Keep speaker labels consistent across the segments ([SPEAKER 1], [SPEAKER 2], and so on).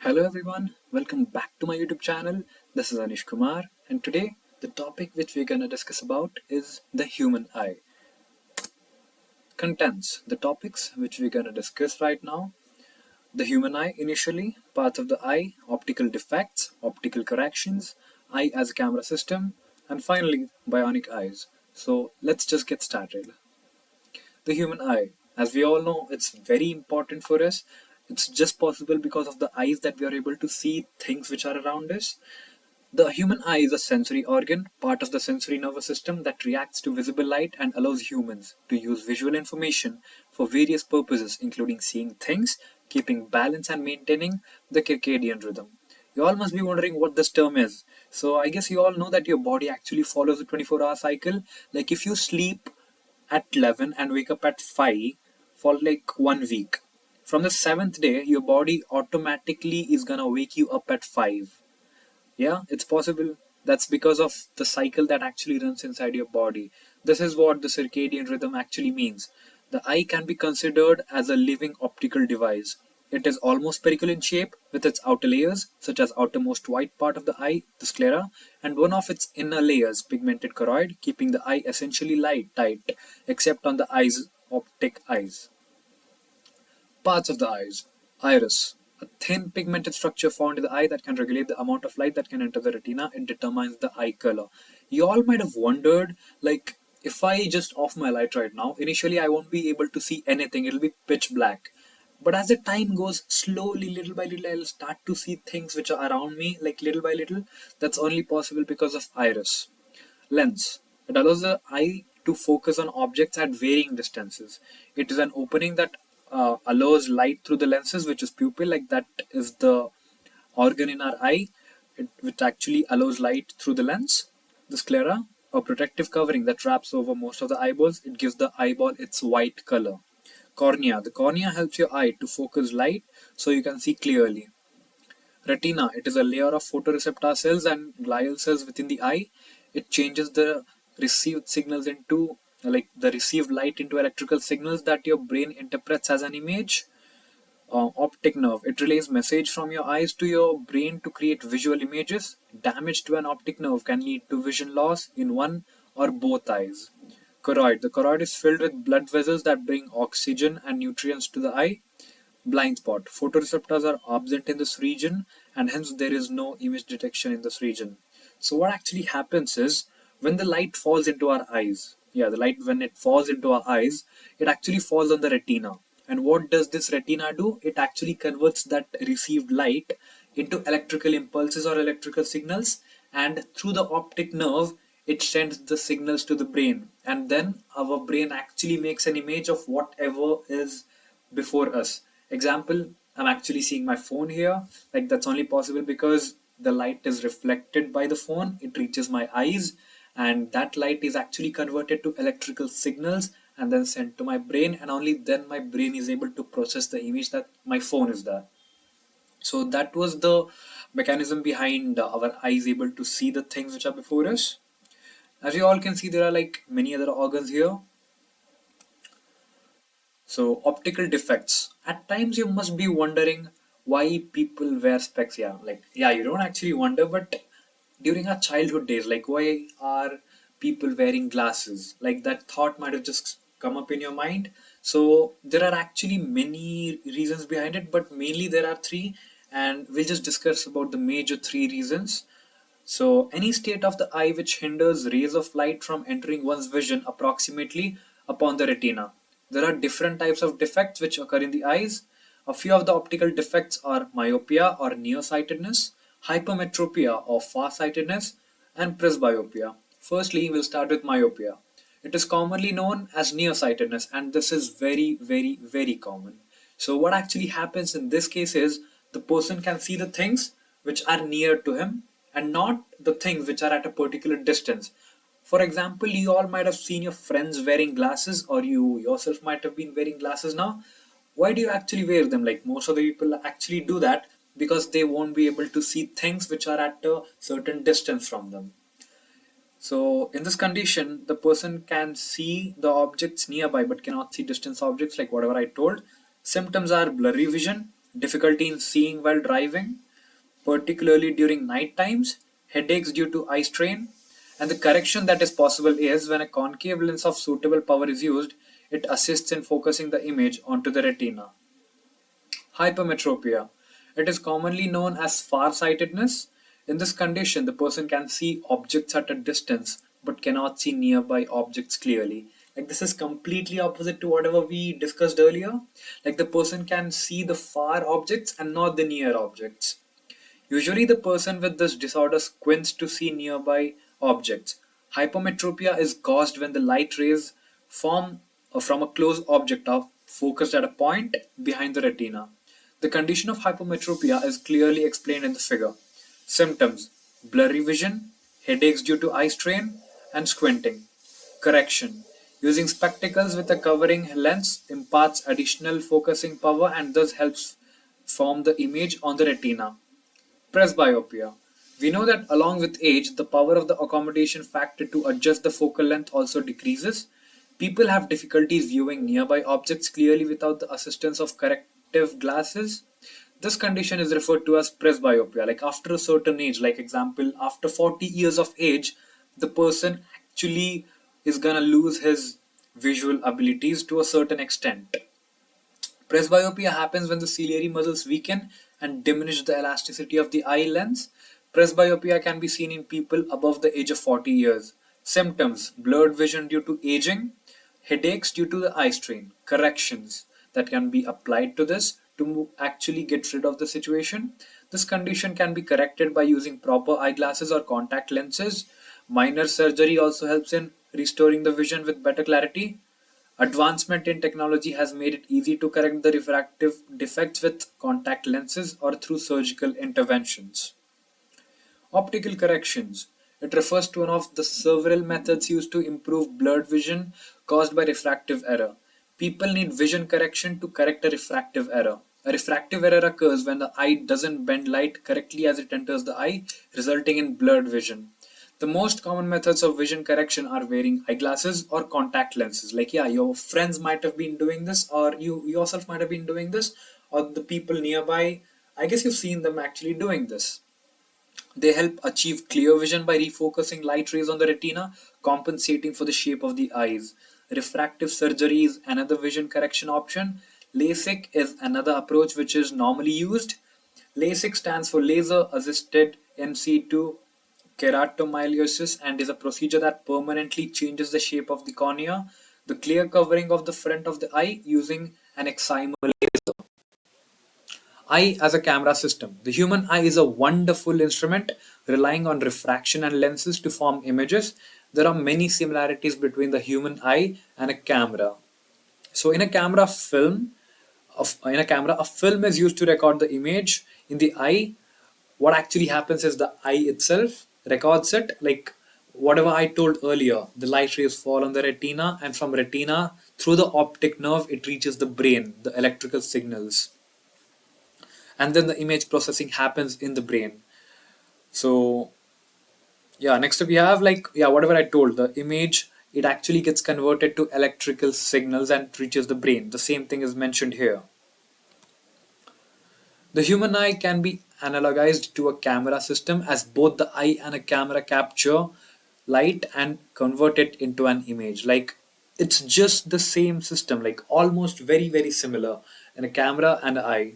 [SPEAKER 1] Hello everyone, welcome back to my YouTube channel. This is Anish Kumar, and today the topic which we're gonna discuss about is the human eye. Contents the topics which we're gonna discuss right now: the human eye initially, parts of the eye, optical defects, optical corrections, eye as a camera system, and finally bionic eyes. So let's just get started. The human eye, as we all know, it's very important for us. It's just possible because of the eyes that we are able to see things which are around us. The human eye is a sensory organ, part of the sensory nervous system that reacts to visible light and allows humans to use visual information for various purposes, including seeing things, keeping balance, and maintaining the circadian rhythm. You all must be wondering what this term is. So, I guess you all know that your body actually follows a 24-hour cycle. Like, if you sleep at 11 and wake up at 5 for like 1 week, from the seventh day, your body automatically is gonna wake you up at 5. Yeah, it's possible. That's because of the cycle that actually runs inside your body. This is what the circadian rhythm actually means. The eye can be considered as a living optical device. It is almost spherical in shape with its outer layers, such as outermost white part of the eye, the sclera, and one of its inner layers, pigmented choroid, keeping the eye essentially light tight, except on the eye's optic eyes. Parts of the eyes. Iris. A thin pigmented structure found in the eye that can regulate the amount of light that can enter the retina. It determines the eye color. You all might have wondered, like, if I just off my light right now, initially I won't be able to see anything. It'll be pitch black. But as the time goes, slowly, little by little, I'll start to see things which are around me, like little by little. That's only possible because of iris. Lens. It allows the eye to focus on objects at varying distances. It is an opening that allows light through the lenses, which is pupil, like that is the organ in our eye, which actually allows light through the lens. The sclera, a protective covering that wraps over most of the eyeballs, it gives the eyeball its white color. Cornea. The cornea helps your eye to focus light so you can see clearly. Retina, it is a layer of photoreceptor cells and glial cells within the eye. It changes the received signals into, like the received light into electrical signals that your brain interprets as an image. Optic nerve, it relays message from your eyes to your brain to create visual images. Damage to an optic nerve can lead to vision loss in one or both eyes. Choroid, the choroid is filled with blood vessels that bring oxygen and nutrients to the eye. Blind spot, photoreceptors are absent in this region, and hence there is no image detection in this region. So what actually happens is, when the light falls into our eyes, the light, when it falls into our eyes, it actually falls on the retina. And what does this retina do? It actually converts that received light into electrical impulses or electrical signals, and through the optic nerve it sends the signals to the brain, and then our brain actually makes an image of whatever is before us. Example, I'm actually seeing my phone here. Like, that's only possible because the light is reflected by the phone, it reaches my eyes, and that light is actually converted to electrical signals and then sent to my brain, and only then my brain is able to process the image that my phone is there. So that was the mechanism behind our eyes able to see the things which are before us. As you all can see, there are like many other organs here. So, optical defects. At times, you must be wondering why people wear specs. You don't actually wonder, but during our childhood days, like, why are people wearing glasses? Like, that thought might have just come up in your mind. So, there are actually many reasons behind it, but mainly there are three, and we'll just discuss about the major three reasons. So, any state of the eye which hinders rays of light from entering one's vision approximately upon the retina. There are different types of defects which occur in the eyes. A few of the optical defects are myopia or nearsightedness, hypermetropia or farsightedness, and presbyopia. Firstly, we'll start with myopia. It is commonly known as nearsightedness, and this is very, very, very common. So, what actually happens in this case is the person can see the things which are near to him and not the things which are at a particular distance. For example, you all might have seen your friends wearing glasses, or you yourself might have been wearing glasses now. Why do you actually wear them? Like, most of the people actually do that because they won't be able to see things which are at a certain distance from them. So, in this condition, the person can see the objects nearby but cannot see distant objects, like whatever I told. Symptoms are blurry vision, difficulty in seeing while driving, particularly during night times, headaches due to eye strain, and the correction that is possible is when a concave lens of suitable power is used, it assists in focusing the image onto the retina. Hypermetropia. It is commonly known as farsightedness. In this condition, the person can see objects at a distance but cannot see nearby objects clearly. Like this is completely opposite to whatever we discussed earlier. Like the person can see the far objects and not the near objects. Usually, the person with this disorder squints to see nearby objects. Hypermetropia is caused when the light rays form from a close object are focused at a point behind the retina. The condition of hypermetropia is clearly explained in the figure. Symptoms: blurry vision, headaches due to eye strain, and squinting. Correction: using spectacles with a covering lens imparts additional focusing power and thus helps form the image on the retina. Presbyopia. We know that along with age, the power of the accommodation factor to adjust the focal length also decreases. People have difficulties viewing nearby objects clearly without the assistance of corrective glasses. This condition is referred to as presbyopia. Like after a certain age, like example, after 40 years of age, the person actually is gonna lose his visual abilities to a certain extent. Presbyopia happens when the ciliary muscles weaken and diminish the elasticity of the eye lens. Presbyopia can be seen in people above the age of 40 years. Symptoms: blurred vision due to aging, headaches due to the eye strain. Corrections that can be applied to this to actually get rid of the situation. This condition can be corrected by using proper eyeglasses or contact lenses. Minor surgery also helps in restoring the vision with better clarity. Advancement in technology has made it easy to correct the refractive defects with contact lenses or through surgical interventions. Optical corrections. It refers to one of the several methods used to improve blurred vision caused by refractive error. People need vision correction to correct a refractive error. A refractive error occurs when the eye doesn't bend light correctly as it enters the eye, resulting in blurred vision. The most common methods of vision correction are wearing eyeglasses or contact lenses. Like, yeah, your friends might have been doing this, or you yourself might have been doing this, or the people nearby. I guess you've seen them actually doing this. They help achieve clear vision by refocusing light rays on the retina, compensating for the shape of the eyes. Refractive surgery is another vision correction option. LASIK is another approach which is normally used. LASIK stands for laser assisted MC2 keratomylosis and is a procedure that permanently changes the shape of the cornea, the clear covering of the front of the eye using an excimer laser. Eye as a camera system. The human eye is a wonderful instrument relying on refraction and lenses to form images. There are many similarities between the human eye and a camera. So in a camera, a film is used to record the image. In the eye, what actually happens is the eye itself records it. Like whatever I told earlier, the light rays fall on the retina, and from retina through the optic nerve, it reaches the brain, the electrical signals, and then the image processing happens in the brain. So yeah, next up we have like, yeah, whatever I told, the image, it actually gets converted to electrical signals and reaches the brain. The same thing is mentioned here. The human eye can be analogized to a camera system as both the eye and a camera capture light and convert it into an image. Like it's just the same system, like almost very similar in a camera and an eye.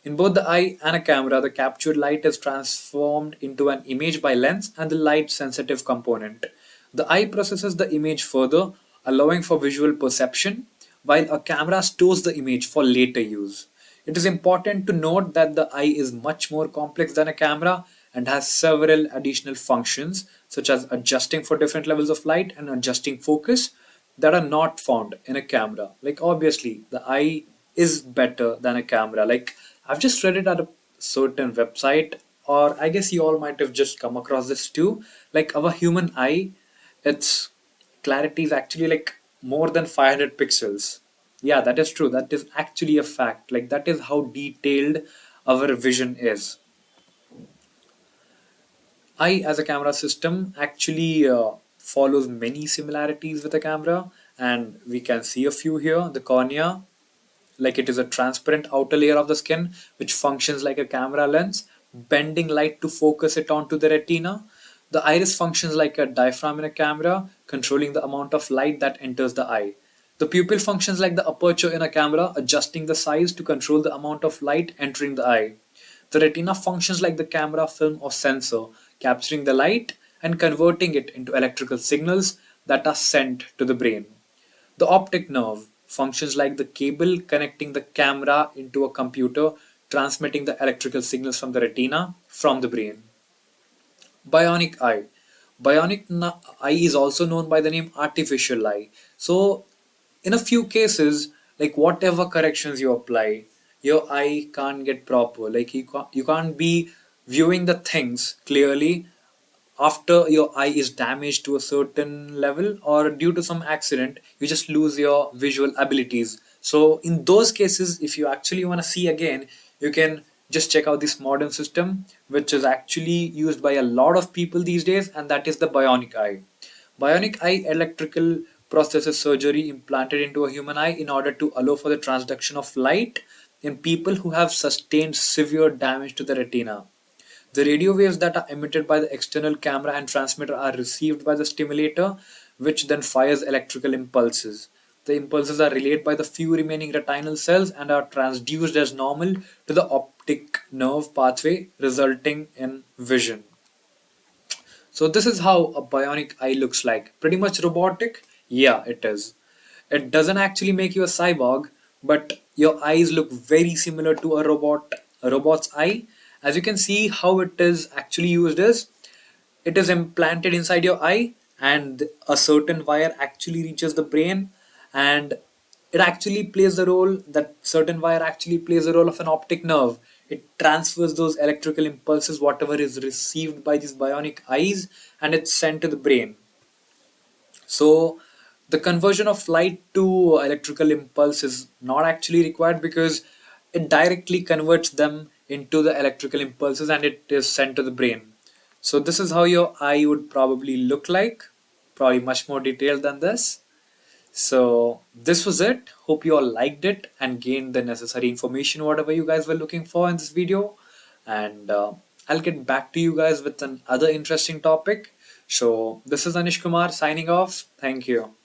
[SPEAKER 1] In both the eye and a camera, the captured light is transformed into an image by lens and the light sensitive component. The eye processes the image further, allowing for visual perception, while a camera stores the image for later use. It is important to note that the eye is much more complex than a camera and has several additional functions, such as adjusting for different levels of light and adjusting focus, that are not found in a camera. Like, obviously, the eye is better than a camera. Like, I've just read it at a certain website, or I guess you all might have just come across this too. Like, our human eye, its clarity is actually like more than 500 pixels. Yeah, that is true. That is actually a fact. Like, that is how detailed our vision is. Eye as a camera system actually follows many similarities with a camera, and we can see a few here. The cornea, like it is a transparent outer layer of the skin which functions like a camera lens, bending light to focus it onto the retina. The iris functions like a diaphragm in a camera, controlling the amount of light that enters the eye. The pupil functions like the aperture in a camera, adjusting the size to control the amount of light entering the eye. The retina functions like the camera film or sensor, capturing the light and converting it into electrical signals that are sent to the brain. The optic nerve functions like the cable connecting the camera into a computer, transmitting the electrical signals from the retina from the brain. Bionic eye. Eye is also known by the name artificial eye. So, in a few cases, like whatever corrections you apply, your eye can't get proper. Like you can't be viewing the things clearly after your eye is damaged to a certain level or due to some accident. You just lose your visual abilities. So in those cases, if you actually want to see again, you can just check out this modern system which is actually used by a lot of people these days, and that is the bionic eye. Bionic eye electrical processes surgery implanted into a human eye in order to allow for the transduction of light in people who have sustained severe damage to the retina. The radio waves that are emitted by the external camera and transmitter are received by the stimulator, which then fires electrical impulses. The impulses are relayed by the few remaining retinal cells and are transduced as normal to the optic nerve pathway, resulting in vision. So this is how a bionic eye looks like. Pretty much robotic? Yeah, it is. It doesn't actually make you a cyborg, but your eyes look very similar to a robot's eye. As you can see, how it is actually used is it is implanted inside your eye, and a certain wire actually reaches the brain, and it actually plays the role that certain wire actually plays the role of an optic nerve. It transfers those electrical impulses whatever is received by these bionic eyes, and it's sent to the brain. So the conversion of light to electrical impulse is not actually required because it directly converts them into the electrical impulses and it is sent to the brain. So this is how your eye would probably look like, probably much more detailed than this. So this was it. Hope you all liked it and gained the necessary information, whatever you guys were looking for in this video. And I'll get back to you guys with another interesting topic. So this is Anish Kumar signing off. Thank you.